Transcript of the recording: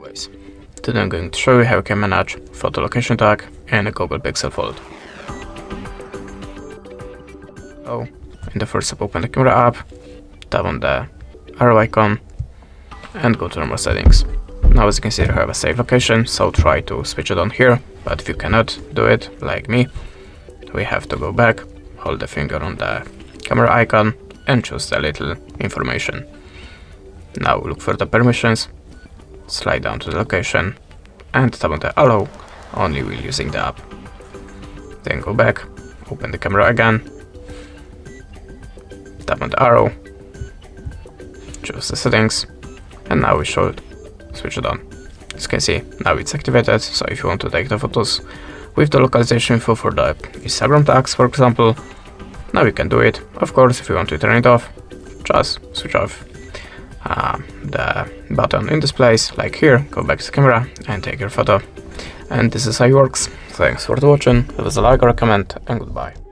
always. Today I'm going to show you how you can manage photo location tag in a Google Pixel Fold. So, in the first step, open the camera app, tap on the arrow icon, and go to normal settings. Now, as you can see, you have a save location, so try to switch it on here, but if you cannot do it, like me, we have to go back, hold the finger on the camera icon, and choose the little information. Now look for the permissions, slide down to the location, and tap on the allow only while using the app. Then go back, open the camera again, tap on the arrow, choose the settings, and now we should switch it on. As you can see, now it's activated, so if you want to take the photos with the localization info for the Instagram tags, for example, now you can do it. Of course, if you want to turn it off, just switch off the button in this place, like here, go back to the camera and take your photo. And this is how it works. Thanks for watching, leave us a like or a comment, and goodbye.